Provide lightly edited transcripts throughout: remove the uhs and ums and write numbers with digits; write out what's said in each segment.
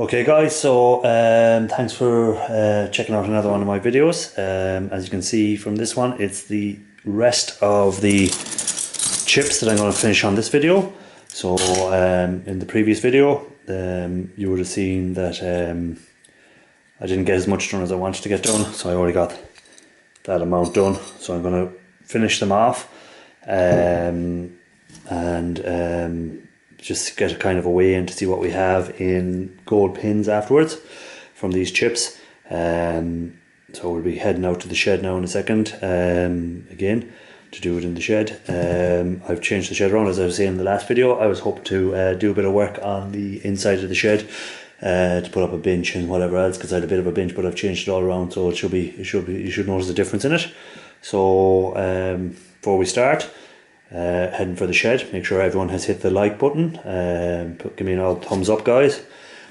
Okay guys, so thanks for checking out another one of my videos. As you can see from this one, it's the rest of the chips that I'm going to finish on this video. So in the previous video you would have seen that I didn't get as much done as I wanted to get done, so I already got that amount done. So I'm going to finish them off and just get a kind of a weigh in to see what we have in gold pins afterwards from these chips. So we'll be heading out to the shed now in a second again to do it in the shed. I've changed the shed around, as I was saying in the last video. I was hoping to do a bit of work on the inside of the shed to put up a bench and whatever else, because I had a bit of a bench, but I've changed it all around, so you should notice the difference in it. So before we start, heading for the shed, make sure everyone has hit the like button. Give me an old thumbs up, guys,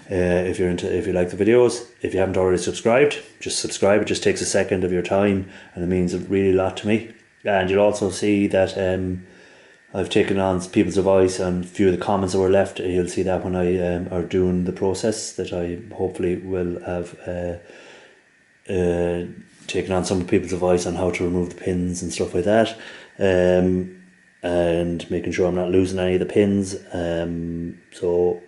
if you like the videos. If you haven't already subscribed, just subscribe. It just takes a second of your time and it means really a lot to me. And you'll also see that I've taken on people's advice and a few of the comments that were left. You'll see that when I are doing the process, that I hopefully will have taken on some people's advice on how to remove the pins and stuff like that. And making sure I'm not losing any of the pins. So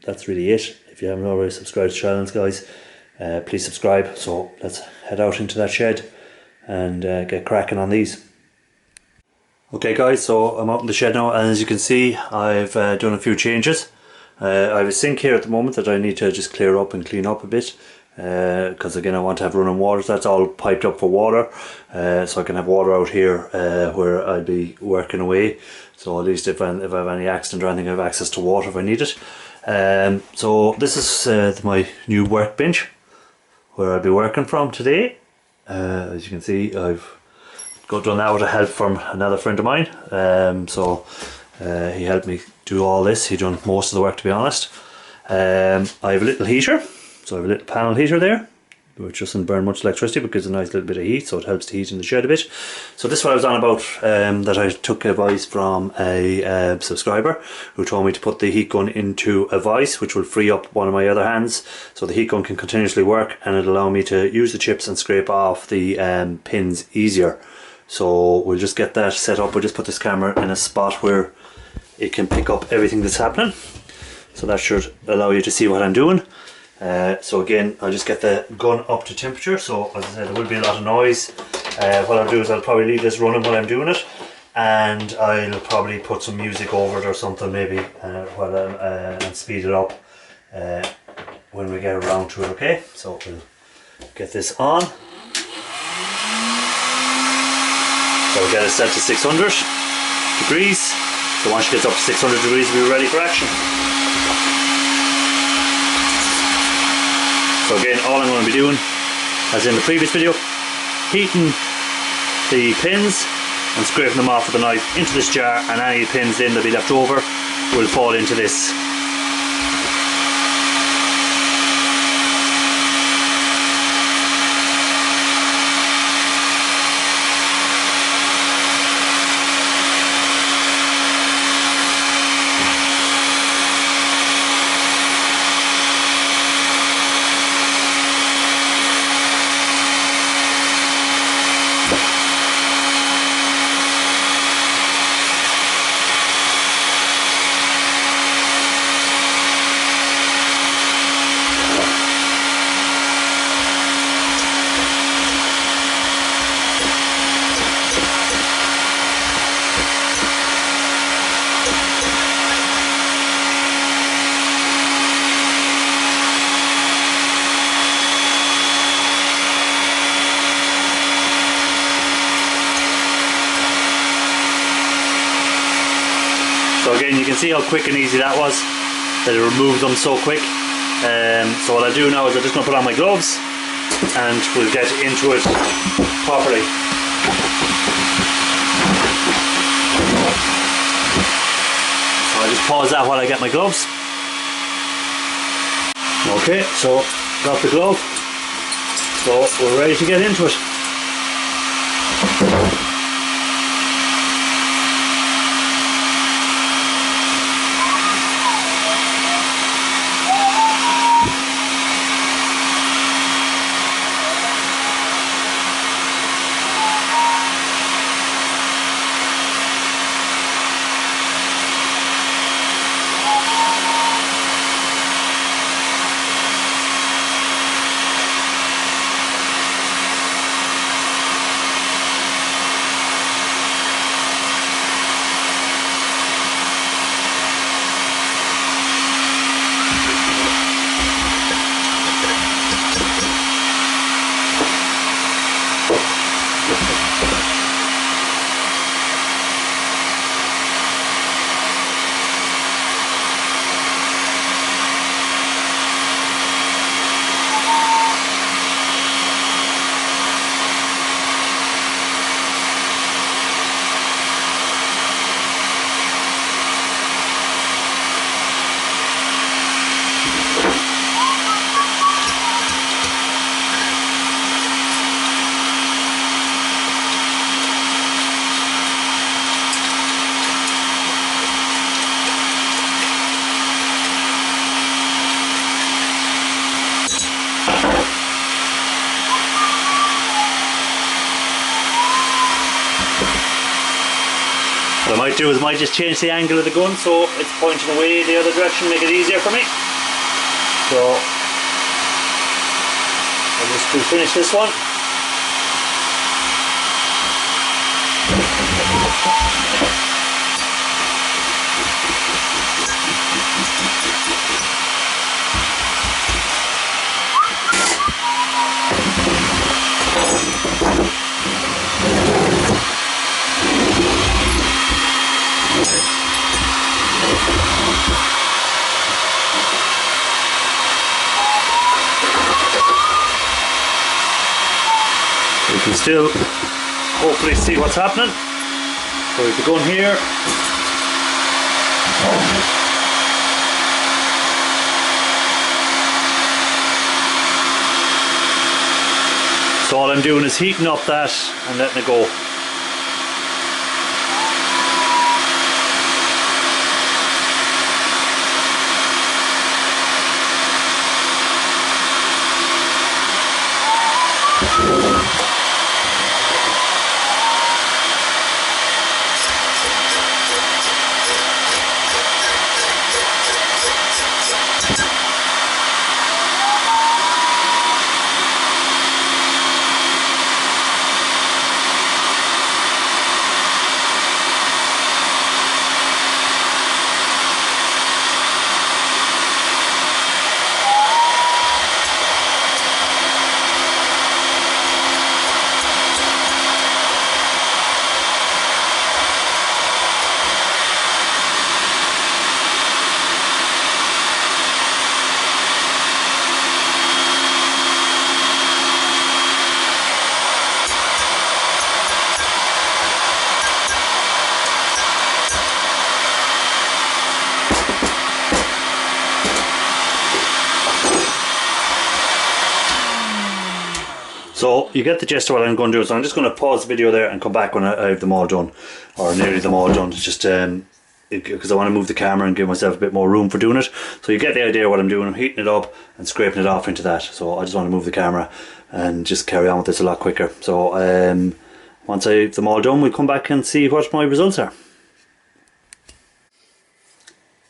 that's really it. If you haven't already subscribed to channels, guys, please subscribe. So let's head out into that shed and get cracking on these. Okay guys, so I'm out in the shed now, and as you can see, I've done a few changes. I have a sink here at the moment that I need to just clear up and clean up a bit, because again I want to have running water. So that's all piped up for water, so I can have water out here where I'll be working away. So at least if I have any accident or anything, I have access to water if I need it. So this is my new workbench where I'll be working from today. As you can see, I've done that with a help from another friend of mine. He helped me do all this. He done most of the work, to be honest. I have a little heater, so I have a little panel heater there, which doesn't burn much electricity but gives a nice little bit of heat, so it helps to heat in the shed a bit. So this is what I was on about, that I took advice from a subscriber who told me to put the heat gun into a vise, which will free up one of my other hands, so the heat gun can continuously work and it'll allow me to use the chips and scrape off the pins easier. So we'll just get that set up. We'll just put this camera in a spot where it can pick up everything that's happening, so that should allow you to see what I'm doing. So again, I'll just get the gun up to temperature. So as I said, there will be a lot of noise. What I'll do is I'll probably leave this running while I'm doing it, and I'll probably put some music over it or something maybe and speed it up when we get around to it. Okay, so we'll get this on. So we'll get it set to 600 degrees. So once it gets up to 600 degrees, we'll be ready for action. So again, all I'm going to be doing, as in the previous video, heating the pins and scraping them off with a knife into this jar, and any pins then that be left over will fall into this. So again, you can see how quick and easy that was, that it removed them so quick. So what I'll do now is I'm just going to put on my gloves and we'll get into it properly. So I'll just pause that while I get my gloves. Okay, so got the glove. So we're ready to get into it. What I might do is I might just change the angle of the gun so it's pointing away the other direction, make it easier for me. So I'll just finish this one. You can still hopefully see what's happening. So we've the gun here. So all I'm doing is heating up that and letting it go. So you get the gist of what I'm going to do. So I'm just going to pause the video there and come back when I have them all done, or nearly them all done. It's just because I want to move the camera and give myself a bit more room for doing it. So you get the idea of what I'm doing. I'm heating it up and scraping it off into that. So I just want to move the camera and just carry on with this a lot quicker. So once I have them all done, we'll come back and see what my results are.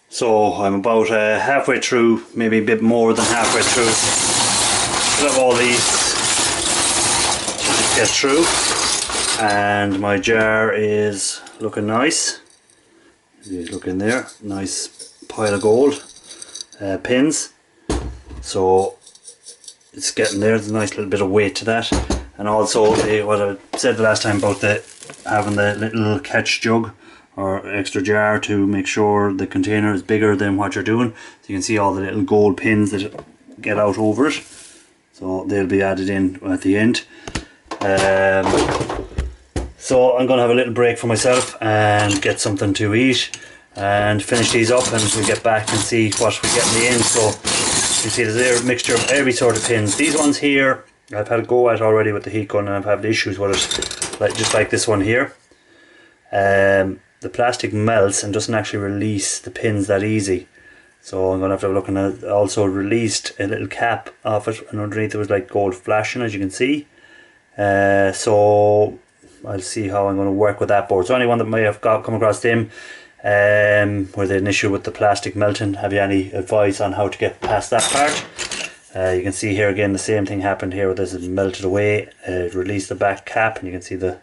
So I'm about halfway through, maybe a bit more than halfway through. Still have all these to get through, and my jar is looking nice. You look in there, nice pile of gold pins. So it's getting there. There's a nice little bit of weight to that, and also what I said the last time about having the little catch jug or extra jar to make sure the container is bigger than what you're doing. So you can see all the little gold pins that get out over it. So they'll be added in at the end. So I'm going to have a little break for myself and get something to eat and finish these up, and we'll get back and see what we get in the end. So you see there's a mixture of every sort of pins. These ones here I've had a go at already with the heat gun, and I've had issues with it, just like this one here. The plastic melts and doesn't actually release the pins that easy. So I'm going to have a look, and I also released a little cap off it, and underneath it was like gold flashing, as you can see. So I'll see how I'm going to work with that board. So anyone that may have come across them where they had an issue with the plastic melting, have you any advice on how to get past that part? You can see here again the same thing happened here, where this is melted away. Released the back cap, and you can see the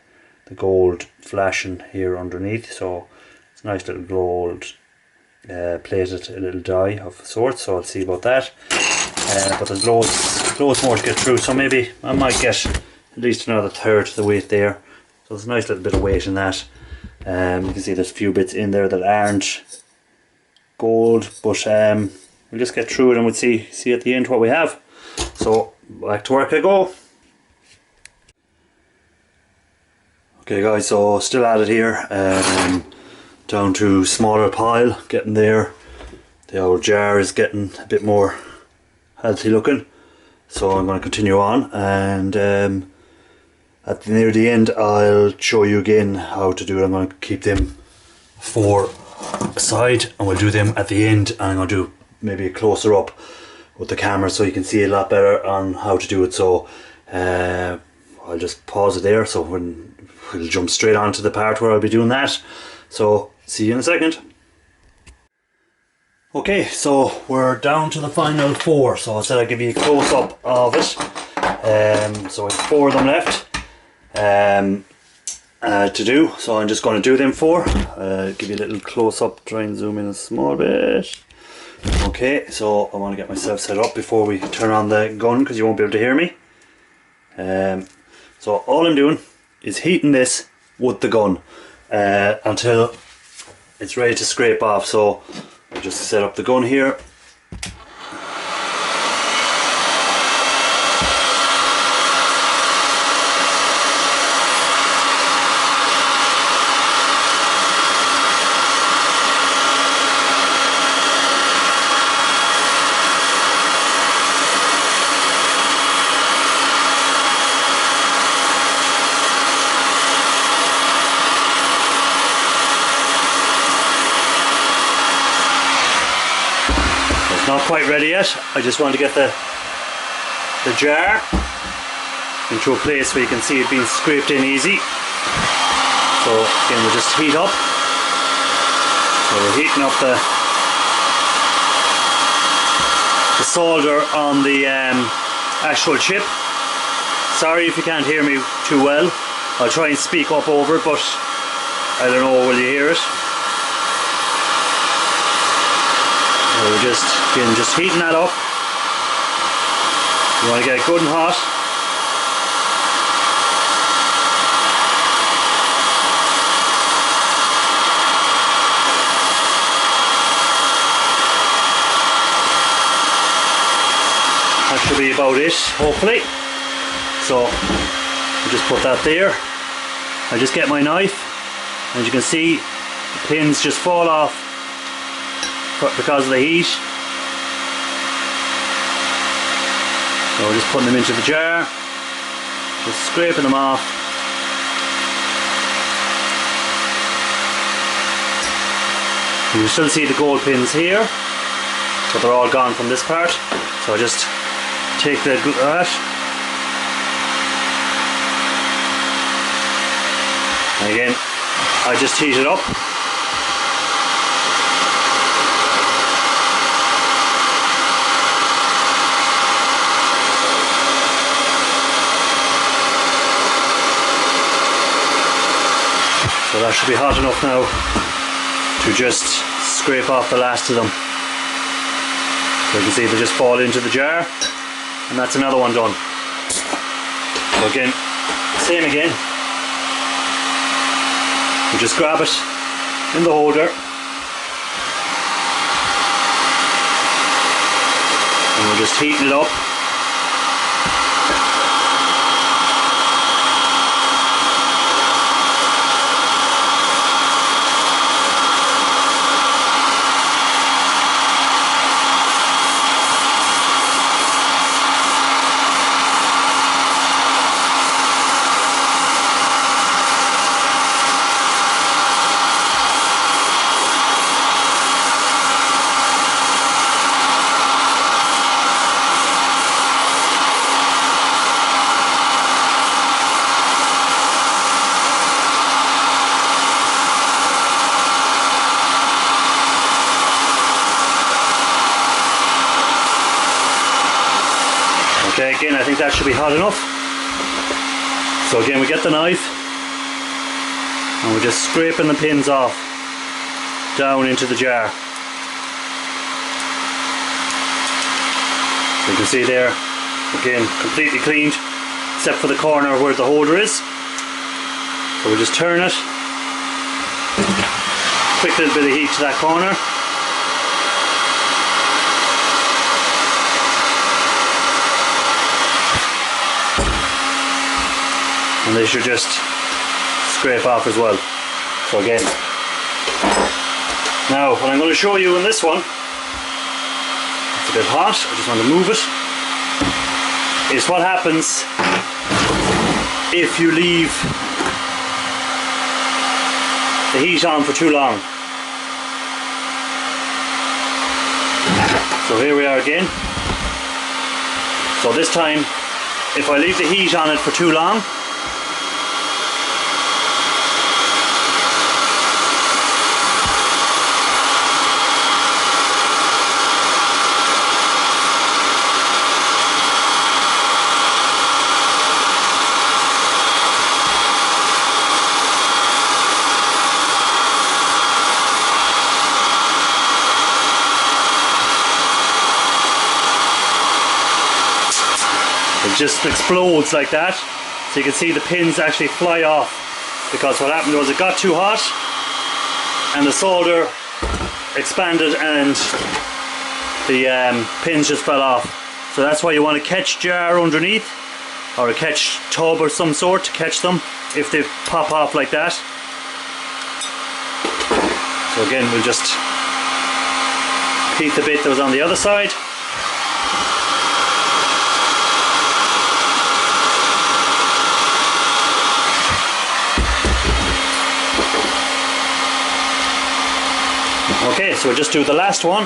gold flashing here underneath. So it's a nice little gold plated a little die of sorts, so I'll see about that. But there's loads more to get through, so maybe I might get at least another third of the weight there. So there's a nice little bit of weight in that. You can see there's a few bits in there that aren't gold, but we'll just get through it and we'll see at the end what we have. So back to work I go. Okay guys, so still at it here, down to smaller pile, getting there. The old jar is getting a bit more healthy looking, so I'm going to continue on, and near the end I'll show you again how to do it. I'm going to keep them 4 aside and we'll do them at the end, and I'm going to do maybe a closer up with the camera so you can see a lot better on how to do it. So I'll just pause it there, so we'll jump straight on to the part where I'll be doing that. So see you in a second. Okay, so we're down to the final 4, so I said I'd give you a close-up of it. So it's 4 of them left to do, so I'm just going to do them 4. Give you a little close-up, try and zoom in a small bit. Okay, so I want to get myself set up before we turn on the gun, because you won't be able to hear me. So all I'm doing is heating this with the gun until it's ready to scrape off. So I'll just set up the gun here. Not quite ready yet. I just want to get the jar into a place where you can see it being scraped in easy. So again, we'll just heat up. So we're heating up the solder on the actual chip. Sorry if you can't hear me too well. I'll try and speak up over it, but I don't know, will you hear it? So we're just heating that up. You want to get it good and hot. That should be about it, hopefully. So I'll just put that there. I just get my knife, and as you can see, the pins just fall off because of the heat. So we're just putting them into the jar, just scraping them off. You can still see the gold pins here, but they're all gone from this part. So I just take that, and again I just heat it up. So that should be hot enough now to just scrape off the last of them. So you can see they just fall into the jar, and that's another one done. So again, same again. You just grab it in the holder, and we're just heating it up. Okay, again, I think that should be hot enough. So again, we get the knife and we're just scraping the pins off down into the jar. So you can see there, again, completely cleaned except for the corner where the holder is. So we'll just turn it. Quick little bit of heat to that corner. And they should just scrape off as well. So again, now what I'm going to show you in this one, it's a bit hot, I just want to move it, is what happens if you leave the heat on for too long. So here we are again. So this time, if I leave the heat on it for too long, it just explodes like that. So you can see the pins actually fly off, because what happened was it got too hot and the solder expanded and the pins just fell off. So that's why you want a catch jar underneath, or a catch tub or some sort to catch them if they pop off like that. So again, we'll just heat the bit that was on the other side. Okay, so we'll just do the last one.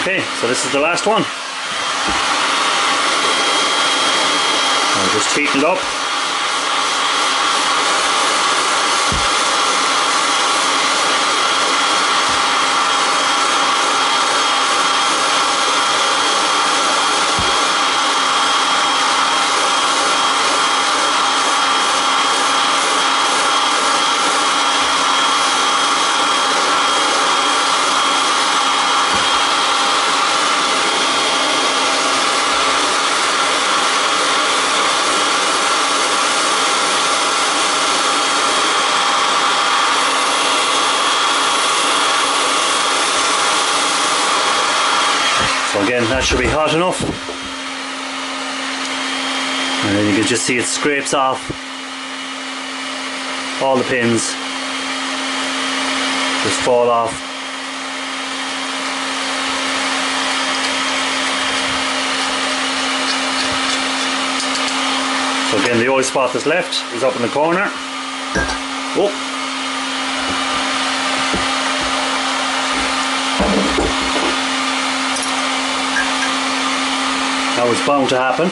Okay, so this is the last one. I'll just heaten it up. So again, that should be hot enough. And then you can just see it scrapes off all the pins. Just fall off. So again, the only spot that's left is up in the corner. Oh. That was bound to happen.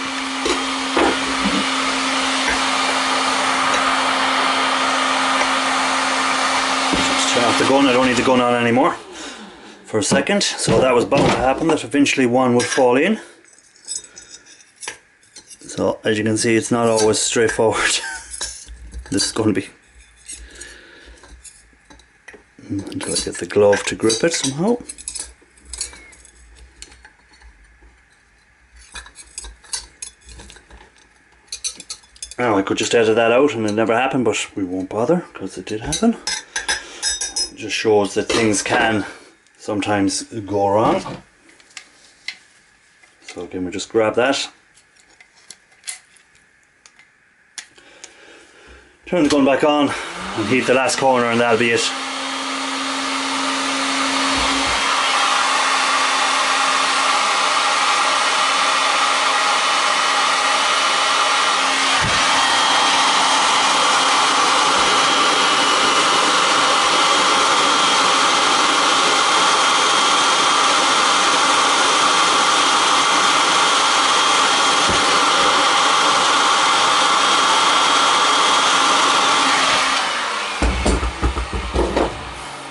Just turn off the gun. I don't need the gun on anymore for a second. So that was bound to happen, that eventually one would fall in. So as you can see, it's not always straightforward. This is going to be, until I get the glove to grip it somehow. Now I could just edit that out and it never happened, but we won't bother because it did happen. It just shows that things can sometimes go wrong. So again, we just grab that. Turn the gun back on and heat the last corner, and that'll be it.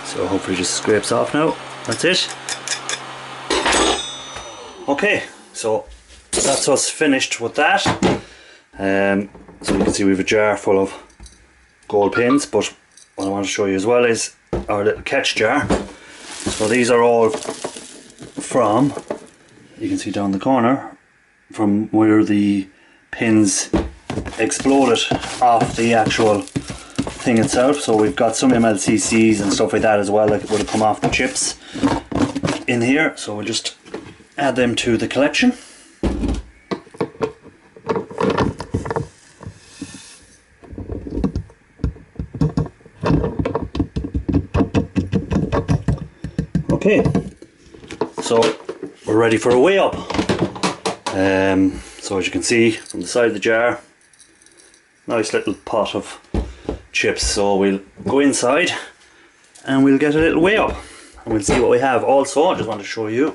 So hopefully it just scrapes off now. That's it. Okay, so that's us finished with that. So you can see we have a jar full of gold pins, but what I want to show you as well is our little catch jar. So these are all from, you can see down the corner, from where the pins exploded off the actual thing itself. So we've got some MLCCs and stuff like that as well, like it would have come off the chips in here. So we'll just add them to the collection. Okay, so we're ready for a weigh up. So as you can see from the side of the jar, nice little pot of chips. So we'll go inside and we'll get a little weigh up and we'll see what we have. Also, I just want to show you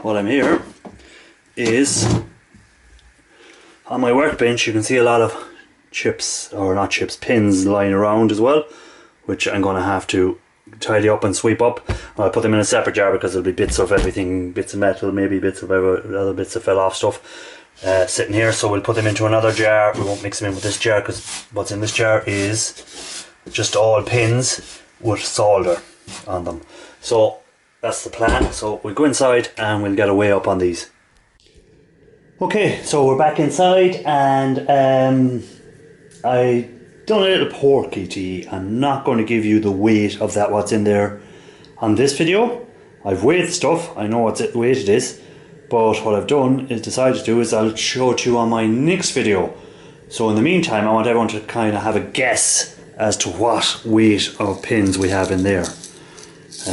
while I'm here is on my workbench. You can see a lot of chips, or not chips, pins lying around as well, which I'm going to have to tidy up and sweep up. I'll put them in a separate jar because there'll be bits of everything, bits of metal, maybe bits of other bits that fell off stuff sitting here. So we'll put them into another jar. We won't mix them in with this jar because what's in this jar is just all pins with solder on them. So that's the plan. So we'll go inside and we'll get a weigh up on these. Okay, so we're back inside, and I done a little porky to you. I'm not going to give you the weight of that what's in there on this video. I've weighed the stuff, I know what weight it is, but what I've done is decided to do is I'll show it to you on my next video. So in the meantime, I want everyone to kind of have a guess as to what weight of pins we have in there. So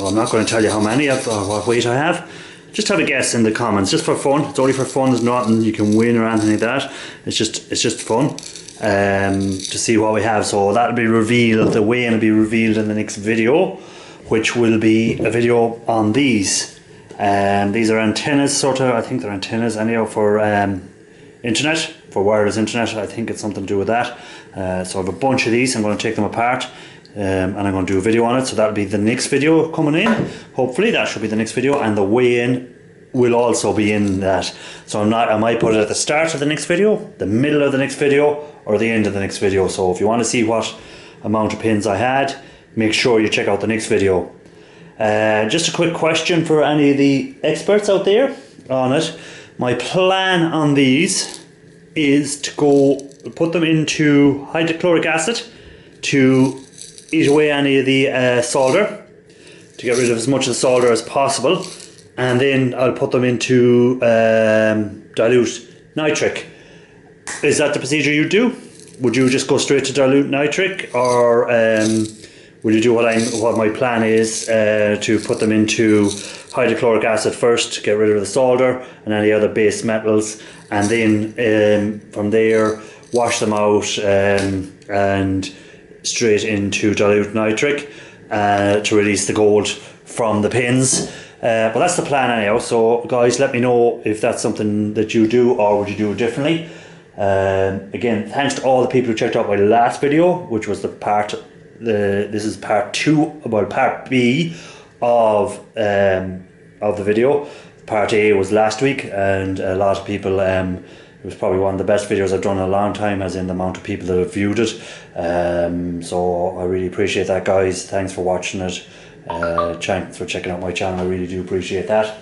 I'm not going to tell you how many or what weight I have. Just have a guess in the comments, just for fun. It's only for fun. There's nothing you can win or anything like that. It's just fun to see what we have. So that'll be revealed. The weighing will be revealed in the next video, which will be a video on these. These are antennas, sort of. I think they're antennas anyhow for internet, for wireless internet. I think it's something to do with that. So I have a bunch of these. I'm going to take them apart. And I'm going to do a video on it, so that'll be the next video coming in. Hopefully that should be the next video, and the weigh-in will also be in that. So I might put it at the start of the next video, the middle of the next video, or the end of the next video. So if you want to see what amount of pins I had, make sure you check out the next video. Just a quick question for any of the experts out there on it. My plan on these is to go put them into hydrochloric acid to eat away any of the solder, to get rid of as much of the solder as possible, and then I'll put them into dilute nitric. Is that the procedure you do? Would you just go straight to dilute nitric, or will you do what my plan is, to put them into hydrochloric acid first to get rid of the solder and any other base metals, and then from there wash them out and straight into dilute nitric to release the gold from the pins. But that's the plan anyhow. So guys, let me know if that's something that you do, or would you do it differently. Again, thanks to all the people who checked out my last video, which was this is part 2, well, part B of the video. Part A was last week, and a lot of people, it was probably one of the best videos I've done in a long time, as in the amount of people that have viewed it. So I really appreciate that, guys. Thanks for watching it. Thanks for checking out my channel. I really do appreciate that.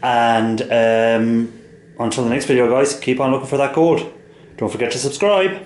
And until the next video, guys, keep on looking for that gold. Don't forget to subscribe.